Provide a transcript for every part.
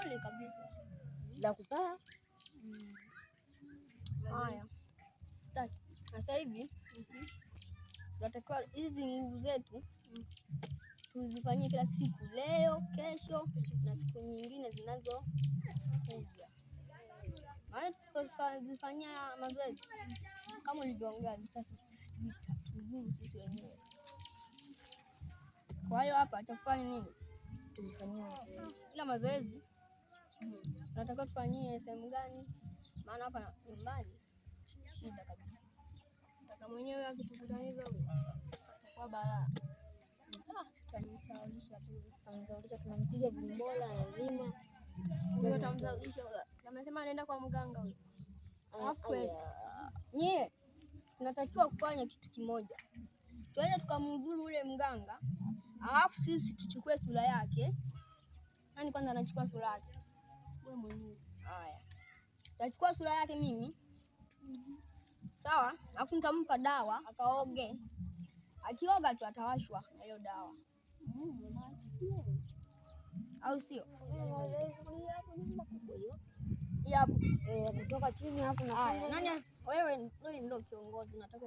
kweli kabisa. La kukaa. Haya. Sasa hivi tunatakiwa hizi nguvu zetu tuzifanyie kila siku, leo, kesho na siku nyingine zinazokuja. Maana tusipozifanyia mazoezi kama ulivyoongea zitatuzuru sisi wenyewe. Kwa hiyo hapa tutafanya nini? Tuzifanyie mazoezi. Ila mazoezi tunatakiwa tufanyie sehemu gani? Maana hapa nyumbani shida kabisa. Kaka mwenyewe akitukutaniza kwa balaa. Tutamsaulisha tunampiga vimbola lazima. Ndio tutamsaulisha. Amesema anaenda kwa mganga huyo. Nyie tunatakiwa kufanya kitu kimoja. Tuende tukamzuru ule mganga. Alafu sisi tuchukue sura yake. Nani kwanza anachukua sura yake? Wewe mwenyewe. Haya. Tachukua sura yake mimi. Sawa? Alafu nitampa dawa akaoge. Akioga tu atawashwa na hiyo dawa. Au sio? Hapo kutoka chini hapo na haya. Nani wewe ndio kiongozi nataka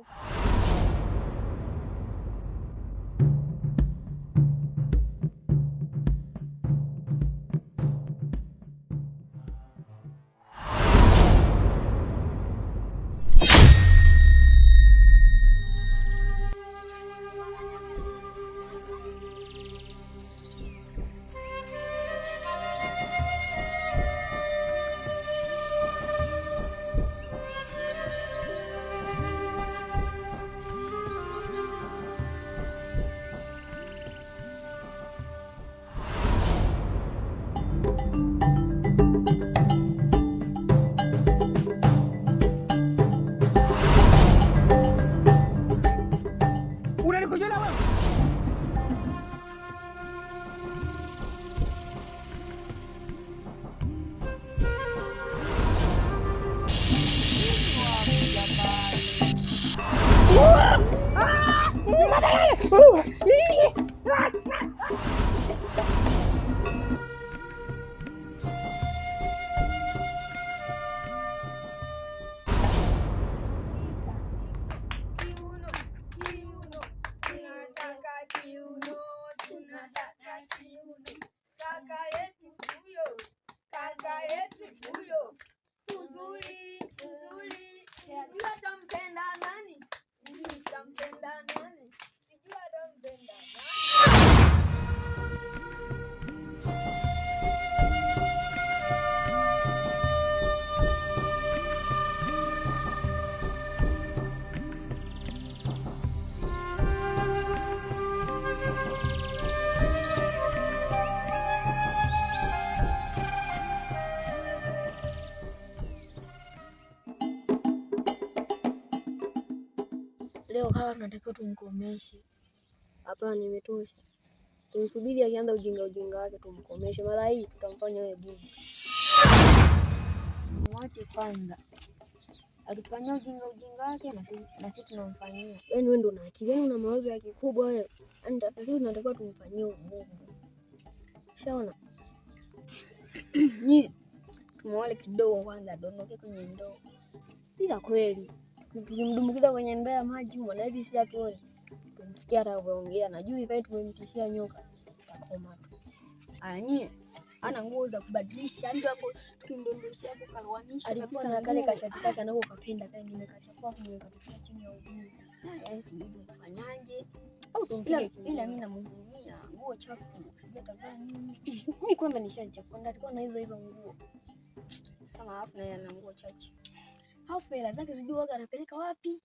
leo kama tunatakiwa tumkomeshe. Hapana, nimetosha. Tumsubiri akianza ujinga wake tumkomeshe. Mara hii tutamfanya wewe bubu. Mwache kwanza. Akitufanyia ujinga wake na sisi tunamfanyia. Yaani wewe ndio una akili, yaani una mawazo ya kikubwa wewe. Yaani sasa tunatakiwa tumfanyie bubu. Shaona? Ni tumwale kidogo kwanza dondoke kwenye ndoo. Bila kweli. Tukimdumbukiza kwenye ndoo ya maji mbona hivi si atuone. Tumsikia atakapoongea na juu ikae tumemtishia nyoka. Takoma tu. Nyie ana nguo za kubadilisha ndio hapo tukimdondoshia hapo kalwanisha. Alikuwa na kale kashati kake anako kapenda kale nimekachafua nimekatupia chini ya uguu. Yaani sijui kufanyaje. Au tumpige ila mimi namhurumia. Nguo chafu usijatavaa nini. Mimi kwanza nishachafua ndio alikuwa na hizo nguo. Sana hapo na yana nguo chache. Hapo hela zake sijui waga anapeleka wapi?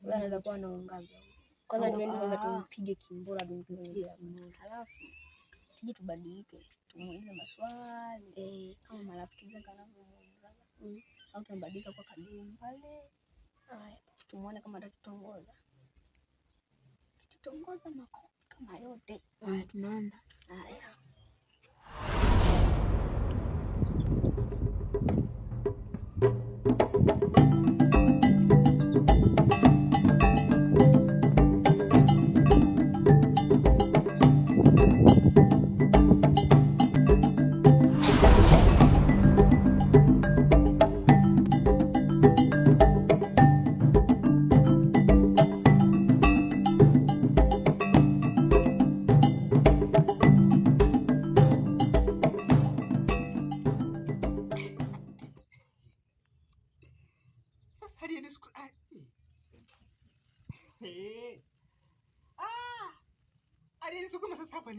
Wewe anaweza kuwa anaongaga. Kwanza nimeanza tumpige kimbora tumpige. Halafu tuje tubadilike. Tumuulize maswali kama marafiki zake wanavyomuuliza. Au tumbadilika kwa kadimu pale. Haya, tumuone kama atatutongoza. Tutongoza makofi kama yote. Haya, tunaanza. Haya.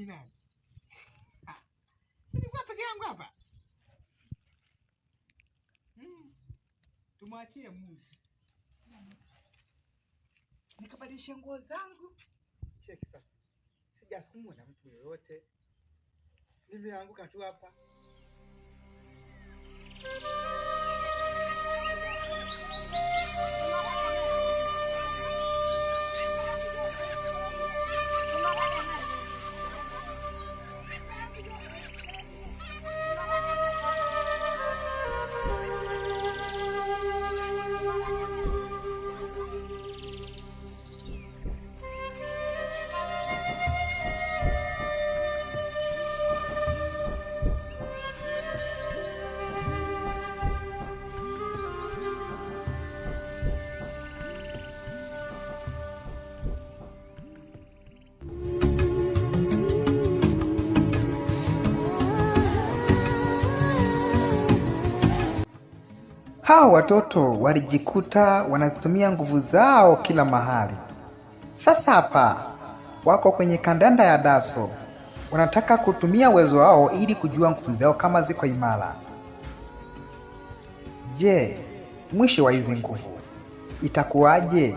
ni nani? Nilikuwa peke yangu hapa. Tumwachie Mungu. Nikabadilisha nguo zangu. Cheki sasa. Sijasukumwa na mtu yoyote. Nimeanguka tu hapa. Hao watoto walijikuta wanazitumia nguvu zao kila mahali. Sasa hapa wako kwenye kandanda ya daso. Wanataka kutumia uwezo wao ili kujua nguvu zao kama ziko imara. Je, mwisho wa hizi nguvu itakuwaje?